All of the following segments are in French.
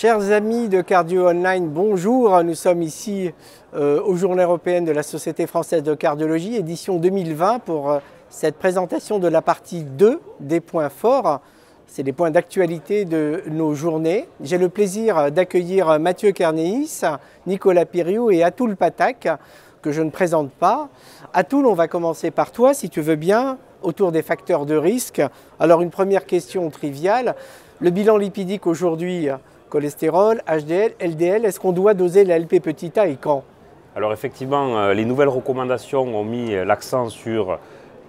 Chers amis de Cardio Online, bonjour. Nous sommes ici aux Journées européennes de la Société française de cardiologie, édition 2020, pour cette présentation de la partie 2 des points forts. C'est les points d'actualité de nos journées. J'ai le plaisir d'accueillir Mathieu Kernéis, Nicolas Piriou et Atul Pathak, que je ne présente pas. Atul, on va commencer par toi, si tu veux bien, autour des facteurs de risque. Alors, une première question triviale. Le bilan lipidique aujourd'hui, cholestérol, HDL, LDL, est-ce qu'on doit doser la LP petit a et quand? Alors effectivement, les nouvelles recommandations ont mis l'accent sur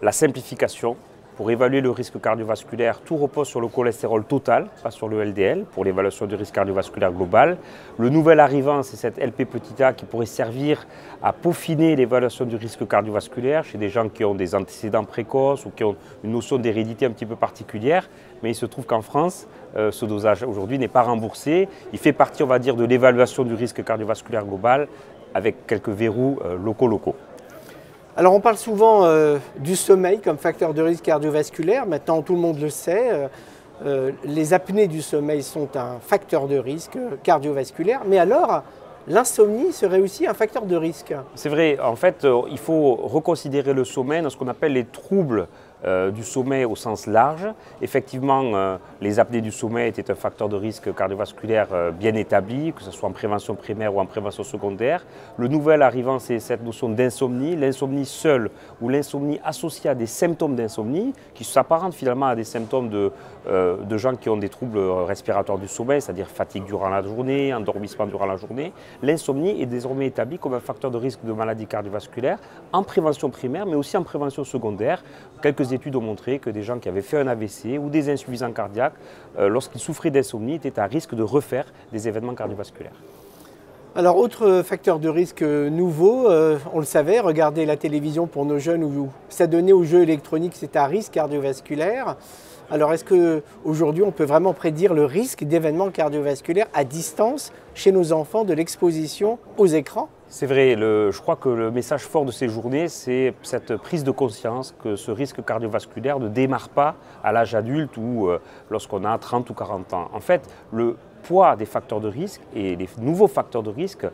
la simplification. Pour évaluer le risque cardiovasculaire, tout repose sur le cholestérol total, pas sur le LDL, pour l'évaluation du risque cardiovasculaire global. Le nouvel arrivant, c'est cette LP petit a qui pourrait servir à peaufiner l'évaluation du risque cardiovasculaire chez des gens qui ont des antécédents précoces ou qui ont une notion d'hérédité un petit peu particulière. Mais il se trouve qu'en France, ce dosage aujourd'hui n'est pas remboursé. Il fait partie, on va dire, de l'évaluation du risque cardiovasculaire global avec quelques verrous locaux. Alors on parle souvent du sommeil comme facteur de risque cardiovasculaire. Maintenant tout le monde le sait, les apnées du sommeil sont un facteur de risque cardiovasculaire. Mais alors l'insomnie serait aussi un facteur de risque? C'est vrai, en fait il faut reconsidérer le sommeil dans ce qu'on appelle les troubles du sommeil au sens large. Effectivement, les apnées du sommeil étaient un facteur de risque cardiovasculaire bien établi, que ce soit en prévention primaire ou en prévention secondaire. Le nouvel arrivant, c'est cette notion d'insomnie, l'insomnie seule ou l'insomnie associée à des symptômes d'insomnie, qui s'apparentent finalement à des symptômes de gens qui ont des troubles respiratoires du sommeil, c'est-à-dire fatigue durant la journée, endormissement durant la journée. L'insomnie est désormais établie comme un facteur de risque de maladie cardiovasculaire en prévention primaire, mais aussi en prévention secondaire. Quelques études ont montré que des gens qui avaient fait un AVC ou des insuffisants cardiaques, lorsqu'ils souffraient d'insomnie, étaient à risque de refaire des événements cardiovasculaires. Alors, autre facteur de risque nouveau, on le savait, regarder la télévision pour nos jeunes ou s'adonner aux jeux électroniques, c'est un risque cardiovasculaire. Alors, est-ce qu'aujourd'hui, on peut vraiment prédire le risque d'événements cardiovasculaires à distance chez nos enfants de l'exposition aux écrans? C'est vrai, je crois que le message fort de ces journées, c'est cette prise de conscience que ce risque cardiovasculaire ne démarre pas à l'âge adulte ou lorsqu'on a 30 ou 40 ans. En fait, le poids des facteurs de risque et les nouveaux facteurs de risque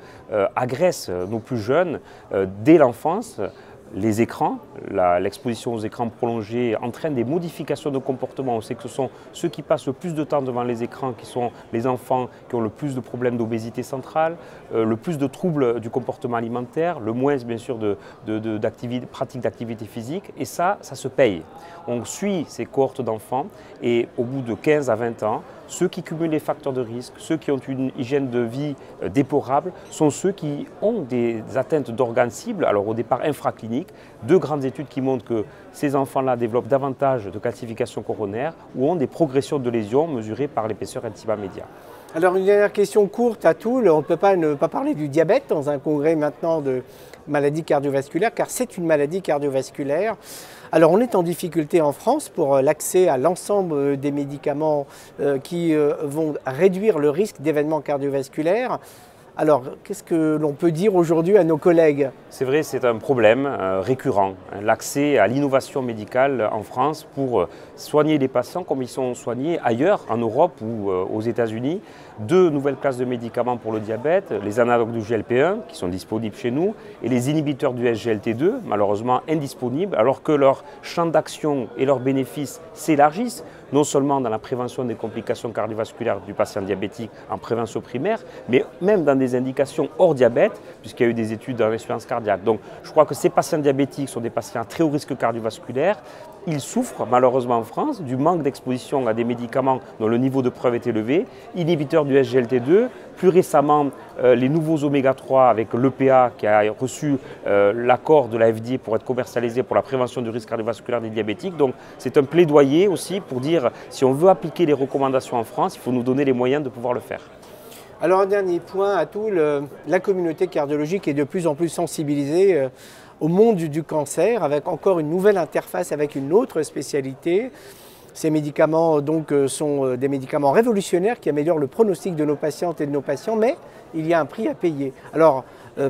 agressent nos plus jeunes dès l'enfance. Les écrans, l'exposition aux écrans prolongés entraîne des modifications de comportement. On sait que ce sont ceux qui passent le plus de temps devant les écrans qui sont les enfants qui ont le plus de problèmes d'obésité centrale, le plus de troubles du comportement alimentaire, le moins bien sûr de pratiques d'activité physique. Et ça se paye. On suit ces cohortes d'enfants et au bout de 15 à 20 ans, ceux qui cumulent les facteurs de risque, ceux qui ont une hygiène de vie déplorable, sont ceux qui ont des atteintes d'organes cibles, alors au départ infracliniques. Deux grandes études qui montrent que ces enfants-là développent davantage de calcification coronaire ou ont des progressions de lésions mesurées par l'épaisseur intima média. Alors une dernière question courte à tout, on ne peut pas ne pas parler du diabète dans un congrès maintenant de maladies cardiovasculaires, car c'est une maladie cardiovasculaire. Alors on est en difficulté en France pour l'accès à l'ensemble des médicaments qui vont réduire le risque d'événements cardiovasculaires. Alors, qu'est-ce que l'on peut dire aujourd'hui à nos collègues? C'est vrai, c'est un problème récurrent, l'accès à l'innovation médicale en France pour soigner les patients comme ils sont soignés ailleurs, en Europe ou aux États-Unis. Deux nouvelles classes de médicaments pour le diabète, les analogues du GLP-1 qui sont disponibles chez nous et les inhibiteurs du SGLT2, malheureusement indisponibles, alors que leur champ d'action et leurs bénéfices s'élargissent, non seulement dans la prévention des complications cardiovasculaires du patient diabétique en prévention primaire, mais même dans des indications hors diabète, puisqu'il y a eu des études dans l'insuffisance cardiaque. Donc je crois que ces patients diabétiques sont des patients à très haut risque cardiovasculaire. Ils souffrent malheureusement en France du manque d'exposition à des médicaments dont le niveau de preuve est élevé, inhibiteurs du SGLT2, plus récemment les nouveaux oméga 3 avec l'EPA qui a reçu l'accord de la FDA pour être commercialisé pour la prévention du risque cardiovasculaire des diabétiques. Donc c'est un plaidoyer aussi pour dire si on veut appliquer les recommandations en France, il faut nous donner les moyens de pouvoir le faire. Alors un dernier point à tout, la communauté cardiologique est de plus en plus sensibilisée au monde du cancer, avec encore une nouvelle interface avec une autre spécialité. Ces médicaments donc, sont des médicaments révolutionnaires qui améliorent le pronostic de nos patientes et de nos patients, mais il y a un prix à payer. Alors,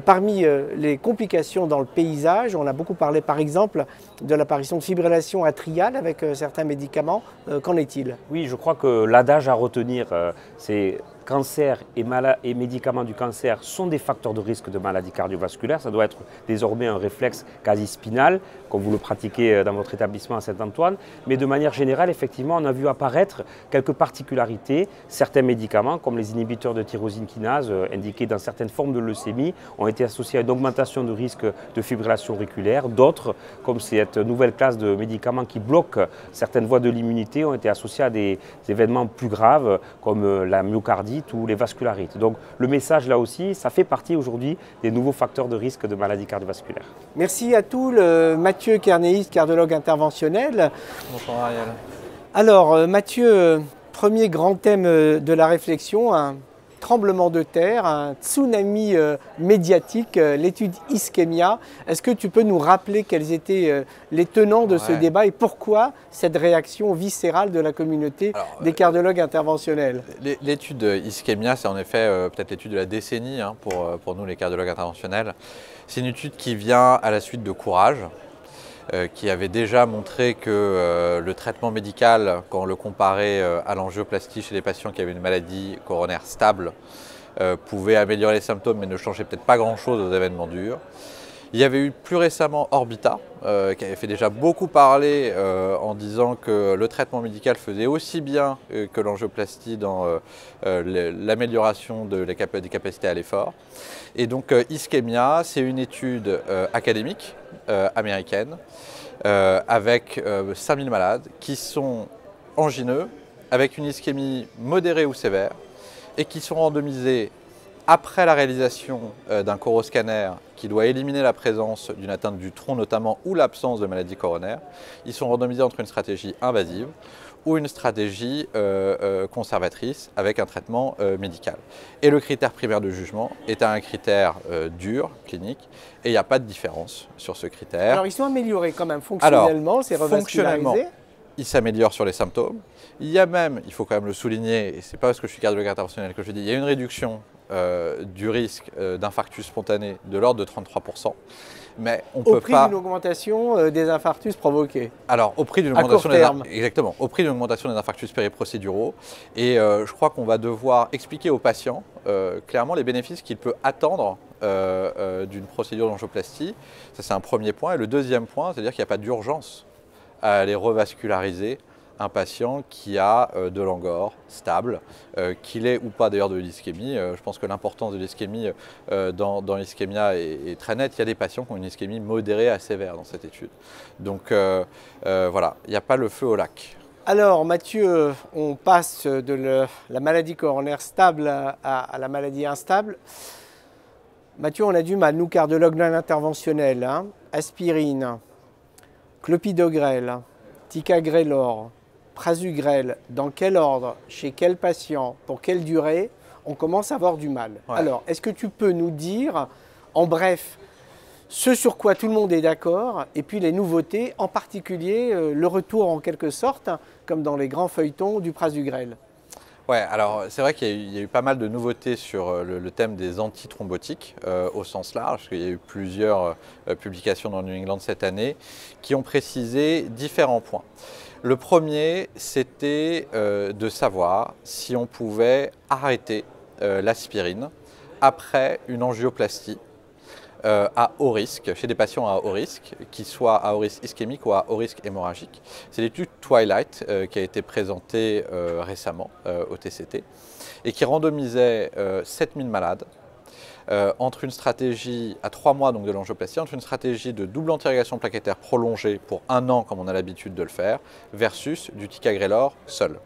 parmi les complications dans le paysage, on a beaucoup parlé par exemple de l'apparition de fibrillation atriale avec certains médicaments. Qu'en est-il? Oui, je crois que l'adage à retenir, c'est cancer et médicaments du cancer sont des facteurs de risque de maladie cardiovasculaire. Ça doit être désormais un réflexe quasi spinal, comme vous le pratiquez dans votre établissement à Saint-Antoine. Mais de manière générale, effectivement, on a vu apparaître quelques particularités. Certains médicaments, comme les inhibiteurs de tyrosine kinase, indiqués dans certaines formes de leucémie, ont été associés à une augmentation de risque de fibrillation auriculaire. D'autres, comme cette nouvelle classe de médicaments qui bloquent certaines voies de l'immunité, ont été associés à des événements plus graves, comme la myocardite ou les vascularites. Donc le message là aussi, ça fait partie aujourd'hui des nouveaux facteurs de risque de maladie cardiovasculaire. Merci à tous. Mathieu Kernéis, cardiologue interventionnel. Bonjour Ariel. Alors Mathieu, premier grand thème de la réflexion, un tremblement de terre, un tsunami médiatique, l'étude Ischemia. Est-ce que tu peux nous rappeler quels étaient les tenants de ce débat et pourquoi cette réaction viscérale de la communauté des cardiologues interventionnels? L'étude Ischemia, c'est en effet peut-être l'étude de la décennie pour nous les cardiologues interventionnels. C'est une étude qui vient à la suite de Courage, qui avait déjà montré que le traitement médical, quand on le comparait à l'angioplastie chez les patients qui avaient une maladie coronaire stable, pouvait améliorer les symptômes mais ne changeait peut-être pas grand-chose aux événements durs. Il y avait eu plus récemment Orbita, qui avait fait déjà beaucoup parler en disant que le traitement médical faisait aussi bien que l'angioplastie dans l'amélioration des capacités à l'effort. Et donc Ischemia, c'est une étude académique américaine avec 5000 malades qui sont angineux, avec une ischémie modérée ou sévère et qui sont randomisés après la réalisation d'un coroscanner qui doit éliminer la présence d'une atteinte du tronc notamment ou l'absence de maladie coronaire. Ils sont randomisés entre une stratégie invasive ou une stratégie conservatrice avec un traitement médical. Et le critère primaire de jugement est un critère dur, clinique, et il n'y a pas de différence sur ce critère. Alors ils sont améliorés quand même fonctionnellement, c'est revascularisé. Il s'améliore sur les symptômes. Il y a même, il faut quand même le souligner, et ce n'est pas parce que je suis cardiologue interventionnel que je le dis, il y a une réduction du risque d'infarctus spontané de l'ordre de 33%. Mais on peut au prix d'une augmentation des infarctus provoqués. Alors, au prix d'une augmentation exactement, au prix d'une augmentation des infarctus périprocéduraux. Et je crois qu'on va devoir expliquer aux patients clairement les bénéfices qu'il peut attendre d'une procédure d'angioplastie. Ça, c'est un premier point. Et le deuxième point, c'est-à-dire qu'il n'y a pas d'urgence à aller revasculariser un patient qui a de l'angor stable, qu'il ait ou pas d'ailleurs de l'ischémie. Je pense que l'importance de l'ischémie dans l'ischémia est très nette. Il y a des patients qui ont une ischémie modérée à sévère dans cette étude. Donc voilà, il n'y a pas le feu au lac. Alors Mathieu, on passe de la maladie coronaire stable à la maladie instable. Mathieu, on a du mal, nous cardiologues non interventionnels, hein, aspirine, clopidogrel, ticagrelor, prasugrel, dans quel ordre, chez quel patient, pour quelle durée, on commence à avoir du mal. Ouais. Alors, est-ce que tu peux nous dire, en bref, ce sur quoi tout le monde est d'accord, et puis les nouveautés, en particulier le retour en quelque sorte, comme dans les grands feuilletons, du prasugrel? Ouais, alors c'est vrai qu'il y a eu pas mal de nouveautés sur le thème des antithrombotiques au sens large, parce qu'il y a eu plusieurs publications dans New England cette année qui ont précisé différents points. Le premier, c'était de savoir si on pouvait arrêter l'aspirine après une angioplastie à haut risque, chez des patients à haut risque, qui soient à haut risque ischémique ou à haut risque hémorragique. C'est l'étude Twilight qui a été présentée récemment au TCT et qui randomisait 7000 malades entre une stratégie à 3 mois donc de l'angioplastie, entre une stratégie de double anti-régression plaquettaire prolongée pour 1 an comme on a l'habitude de le faire, versus du ticagrelor seul.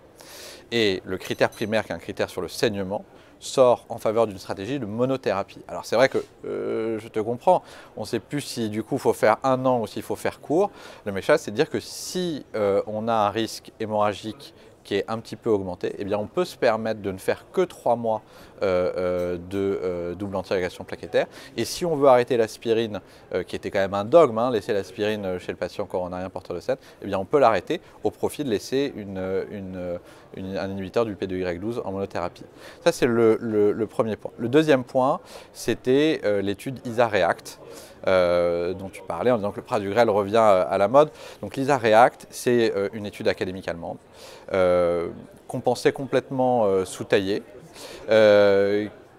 Et le critère primaire, qui est un critère sur le saignement, sort en faveur d'une stratégie de monothérapie. Alors c'est vrai que je te comprends, on ne sait plus si du coup il faut faire 1 an ou s'il faut faire court. Le message, c'est de dire que si on a un risque hémorragique qui est un petit peu augmenté, eh bien on peut se permettre de ne faire que 3 mois de double anti-régression plaquettaire. Et si on veut arrêter l'aspirine, qui était quand même un dogme, hein, laisser l'aspirine chez le patient coronarien porteur de SEN, eh bien on peut l'arrêter au profit de laisser un inhibiteur du P2Y12 en monothérapie. Ça, c'est le premier point. Le deuxième point, c'était l'étude ISA-REACT. Dont tu parlais en disant que le prasugrel revient à la mode. Donc l'ISA-REACT, c'est une étude académique allemande qu'on pensait complètement sous-taillée,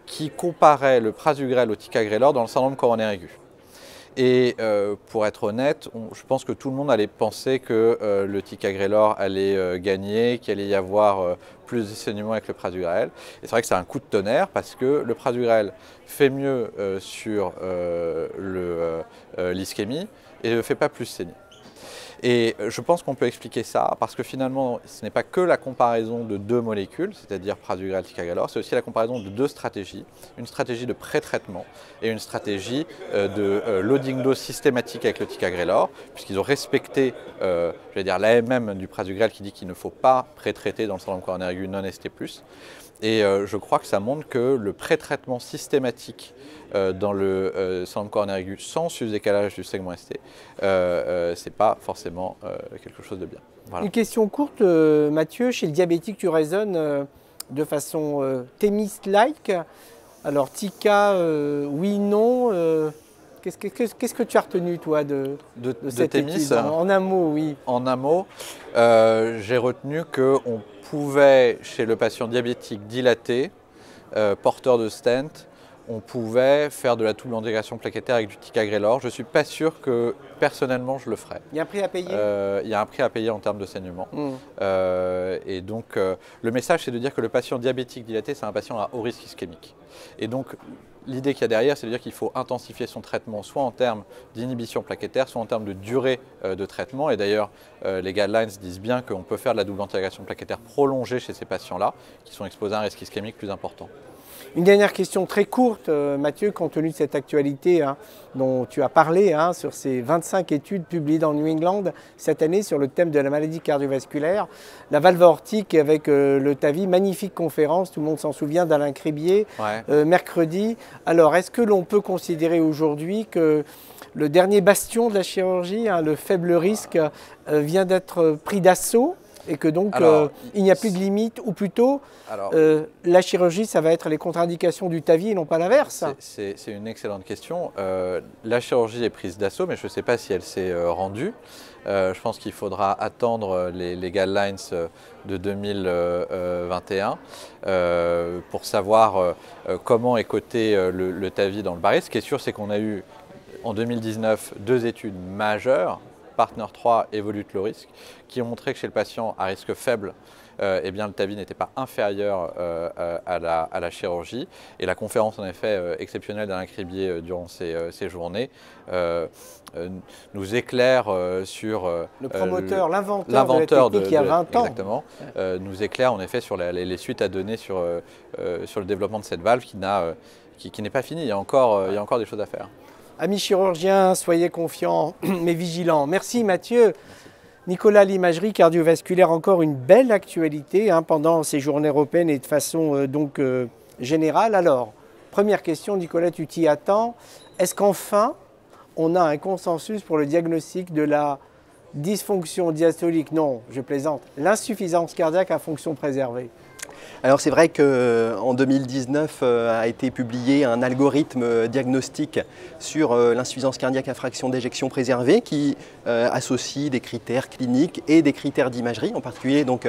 qui comparait le prasugrel au ticagrelor dans le syndrome coronaire aigu. Et pour être honnête, je pense que tout le monde allait penser que le ticagrelor allait gagner, qu'il allait y avoir plus de saignement avec le prasugrel. Et c'est vrai que c'est un coup de tonnerre parce que le prasugrel fait mieux sur l'ischémie et ne fait pas plus saigner. Et je pense qu'on peut expliquer ça parce que finalement, ce n'est pas que la comparaison de deux molécules, c'est-à-dire prasugrel, ticagrelor, c'est aussi la comparaison de deux stratégies, une stratégie de pré-traitement et une stratégie de loading dose systématique avec le ticagrelor, puisqu'ils ont respecté l'AMM du prasugrel qui dit qu'il ne faut pas pré-traiter dans le syndrome coronaire aigu non ST+. Et je crois que ça montre que le pré-traitement systématique dans le syndrome coronaire aigu sans sus-décalage du segment ST, c'est pas forcément quelque chose de bien. Voilà. Une question courte, Mathieu. Chez le diabétique, tu raisonnes de façon Thémis-like. Alors, Tika, oui, non. Qu'est-ce que tu as retenu, toi, de cette Thémis, étude en un mot, oui. En un mot, j'ai retenu qu'on pouvait, chez le patient diabétique dilaté, porteur de stent, on pouvait faire de la double intégration plaquettaire avec du ticagrelor. Je ne suis pas sûr que, personnellement, je le ferais. Il y a un prix à payer Il y a un prix à payer en termes de saignement. Et donc, le message, c'est de dire que le patient diabétique dilaté, c'est un patient à haut risque ischémique. Et donc, l'idée qu'il y a derrière, c'est de dire qu'il faut intensifier son traitement, soit en termes d'inhibition plaquettaire, soit en termes de durée de traitement. Et d'ailleurs, les guidelines disent bien qu'on peut faire de la double intégration plaquettaire prolongée chez ces patients-là, qui sont exposés à un risque ischémique plus important. Une dernière question très courte, Mathieu, compte tenu de cette actualité dont tu as parlé, sur ces 25 études publiées dans New England cette année sur le thème de la maladie cardiovasculaire. La valve aortique avec le TAVI, magnifique conférence, tout le monde s'en souvient, d'Alain Cribier, mercredi. Alors, est-ce que l'on peut considérer aujourd'hui que le dernier bastion de la chirurgie, le faible risque, vient d'être pris d'assaut ? Et que donc il n'y a plus de limite, ou plutôt la chirurgie, ça va être les contre-indications du TAVI et non pas l'inverse. C'est une excellente question. La chirurgie est prise d'assaut, mais je ne sais pas si elle s'est rendue. Je pense qu'il faudra attendre les guidelines de 2021 pour savoir comment est coté le TAVI dans le BARIS. Ce qui est sûr, c'est qu'on a eu en 2019 deux études majeures, Partner 3 et Volute Low Risk, qui ont montré que chez le patient à risque faible, le TAVI n'était pas inférieur à la chirurgie. Et la conférence en effet exceptionnelle d'Alain Cribier durant ces journées nous éclaire sur… le promoteur, l'inventeur de la technique il y a 20 ans. Exactement, nous éclaire en effet sur les suites à donner sur le développement de cette valve qui n'est pas fini. Il y a encore des choses à faire. Amis chirurgiens, soyez confiants mais vigilants. Merci Mathieu. Nicolas, l'imagerie cardiovasculaire, encore une belle actualité pendant ces journées européennes et de façon générale. Alors, première question, Nicolas, tu t'y attends. Est-ce qu'enfin, on a un consensus pour le diagnostic de la dysfonction diastolique, non, je plaisante, l'insuffisance cardiaque à fonction préservée? Alors c'est vrai qu'en 2019 a été publié un algorithme diagnostique sur l'insuffisance cardiaque à fraction d'éjection préservée qui associe des critères cliniques et des critères d'imagerie, en particulier donc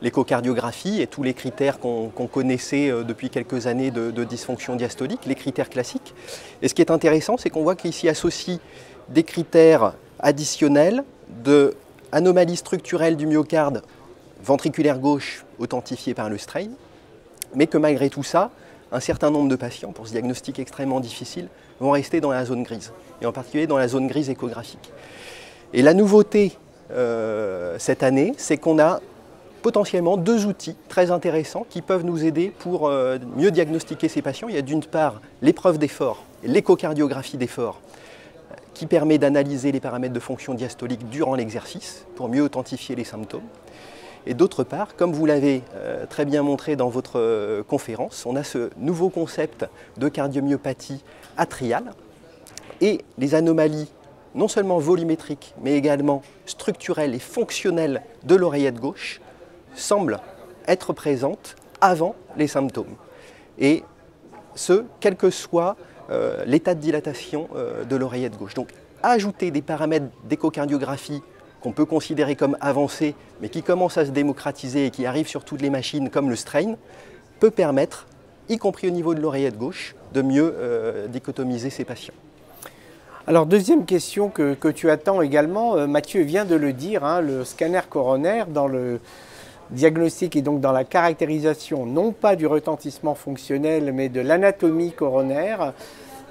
l'échocardiographie et tous les critères qu'on connaissait depuis quelques années de dysfonction diastolique, les critères classiques. Et ce qui est intéressant, c'est qu'on voit qu'il s'y associe des critères additionnels de anomalies structurelles du myocarde ventriculaire gauche authentifiée par le strain, mais que malgré tout ça, un certain nombre de patients, pour ce diagnostic extrêmement difficile, vont rester dans la zone grise, et en particulier dans la zone grise échographique. Et la nouveauté cette année, c'est qu'on a potentiellement deux outils très intéressants qui peuvent nous aider pour mieux diagnostiquer ces patients. Il y a d'une part l'épreuve d'effort, l'échocardiographie d'effort, qui permet d'analyser les paramètres de fonction diastolique durant l'exercice pour mieux authentifier les symptômes. Et d'autre part, comme vous l'avez très bien montré dans votre conférence, on a ce nouveau concept de cardiomyopathie atriale et les anomalies non seulement volumétriques mais également structurelles et fonctionnelles de l'oreillette gauche semblent être présentes avant les symptômes. Et ce, quel que soit l'état de dilatation de l'oreillette gauche. Donc, ajouter des paramètres d'échocardiographie qu'on peut considérer comme avancés, mais qui commencent à se démocratiser et qui arrivent sur toutes les machines comme le strain, peut permettre, y compris au niveau de l'oreillette gauche, de mieux dichotomiser ces patients. Alors deuxième question que tu attends également, Mathieu vient de le dire, hein, le scanner coronaire dans le diagnostic et donc dans la caractérisation non pas du retentissement fonctionnel mais de l'anatomie coronaire,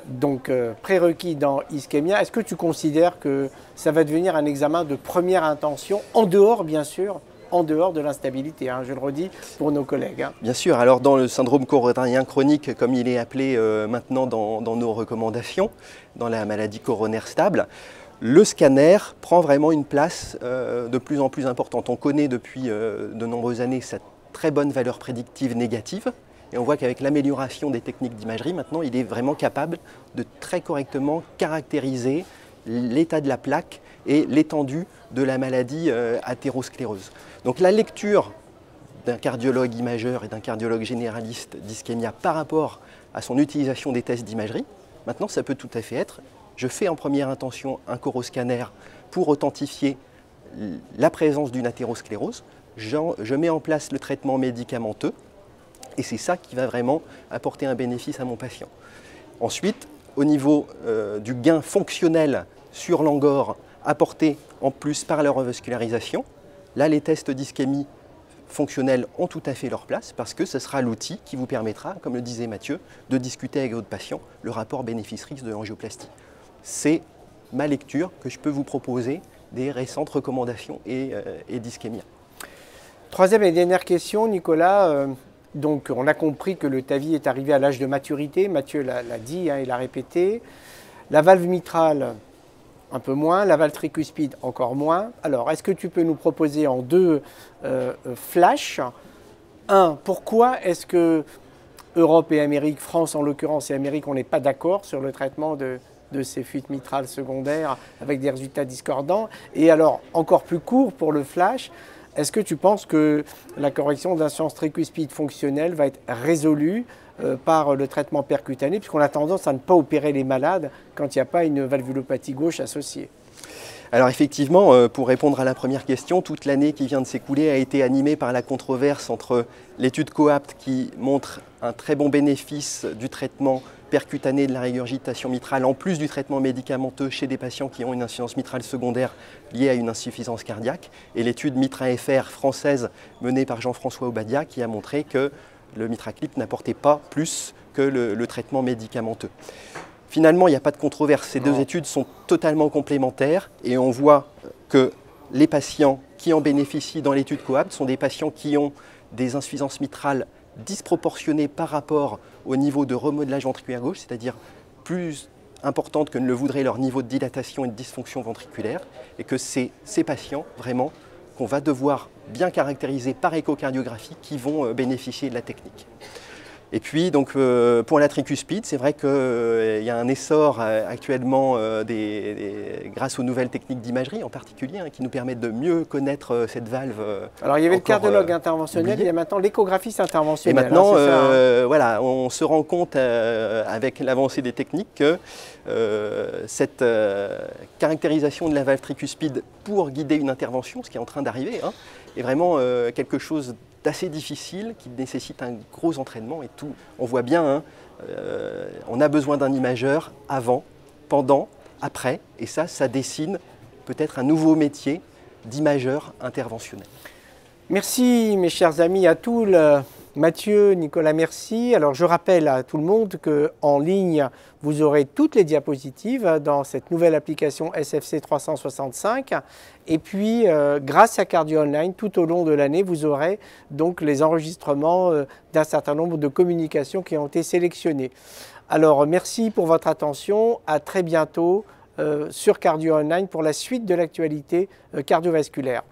donc prérequis dans Ischemia. Est-ce que tu considères que ça va devenir un examen de première intention, en dehors bien sûr, en dehors de l'instabilité, hein, je le redis pour nos collègues. Hein. Bien sûr, alors dans le syndrome coronarien chronique, comme il est appelé maintenant dans nos recommandations, dans la maladie coronaire stable, le scanner prend vraiment une place de plus en plus importante. On connaît depuis de nombreuses années sa très bonne valeur prédictive négative, et on voit qu'avec l'amélioration des techniques d'imagerie, maintenant il est vraiment capable de très correctement caractériser l'état de la plaque et l'étendue de la maladie athéroscléreuse. Donc la lecture d'un cardiologue imageur et d'un cardiologue généraliste d'ischémia par rapport à son utilisation des tests d'imagerie, maintenant ça peut tout à fait être, je fais en première intention un coroscanner pour authentifier la présence d'une athérosclérose, je mets en place le traitement médicamenteux et c'est ça qui va vraiment apporter un bénéfice à mon patient. Ensuite, au niveau du gain fonctionnel sur l'angor apporté en plus par la revascularisation, là les tests d'ischémie fonctionnels ont tout à fait leur place parce que ce sera l'outil qui vous permettra, comme le disait Mathieu, de discuter avec votre patient le rapport bénéfice-risque de l'angioplastie. C'est ma lecture que je peux vous proposer des récentes recommandations et d'ischémia. Troisième et dernière question, Nicolas. Donc on a compris que le TAVI est arrivé à l'âge de maturité, Mathieu l'a dit, hein, il l'a répété. La valve mitrale, un peu moins, la valve tricuspide, encore moins. Alors, est-ce que tu peux nous proposer en deux flashs? Un, pourquoi est-ce que Europe et Amérique, France en l'occurrence et Amérique, on n'est pas d'accord sur le traitement de ces fuites mitrales secondaires avec des résultats discordants? Et alors, encore plus court pour le flash, est-ce que tu penses que la correction d'insuffisance tricuspide fonctionnelle va être résolue par le traitement percutané, puisqu'on a tendance à ne pas opérer les malades quand il n'y a pas une valvulopathie gauche associée? Alors effectivement, pour répondre à la première question, toute l'année qui vient de s'écouler a été animée par la controverse entre l'étude COAPT qui montre un très bon bénéfice du traitement percutané de la régurgitation mitrale en plus du traitement médicamenteux chez des patients qui ont une insuffisance mitrale secondaire liée à une insuffisance cardiaque, et l'étude MITRA-FR française menée par Jean-François Obadia qui a montré que le MitraClip n'apportait pas plus que le traitement médicamenteux. Finalement, il n'y a pas de controverse. Ces deux études sont totalement complémentaires et on voit que les patients qui en bénéficient dans l'étude COAPT sont des patients qui ont des insuffisances mitrales disproportionnées par rapport au niveau de remodelage ventriculaire gauche, c'est-à-dire plus importantes que ne le voudrait leur niveau de dilatation et de dysfonction ventriculaire, et que c'est ces patients, vraiment, qu'on va devoir bien caractériser par échocardiographie qui vont bénéficier de la technique. Et puis, donc, pour la tricuspide, c'est vrai qu'il y a un essor actuellement grâce aux nouvelles techniques d'imagerie en particulier, hein, qui nous permettent de mieux connaître cette valve. Alors, il y avait le cardiologue interventionnel, il y a maintenant l'échographiste interventionnelle. Et maintenant, hein, voilà, on se rend compte avec l'avancée des techniques que cette caractérisation de la valve tricuspide pour guider une intervention, ce qui est en train d'arriver, hein, est vraiment quelque chose d'assez difficile, qui nécessite un gros entraînement et tout. On voit bien, hein, on a besoin d'un imageur avant, pendant, après, et ça dessine peut-être un nouveau métier d'imageur interventionnel. Merci mes chers amis, à tous. Mathieu, Nicolas, merci. Alors je rappelle à tout le monde qu'en ligne, vous aurez toutes les diapositives dans cette nouvelle application SFC 365. Et puis, grâce à Cardio Online, tout au long de l'année, vous aurez donc les enregistrements d'un certain nombre de communications qui ont été sélectionnées. Alors merci pour votre attention. À très bientôt sur Cardio Online pour la suite de l'actualité cardiovasculaire.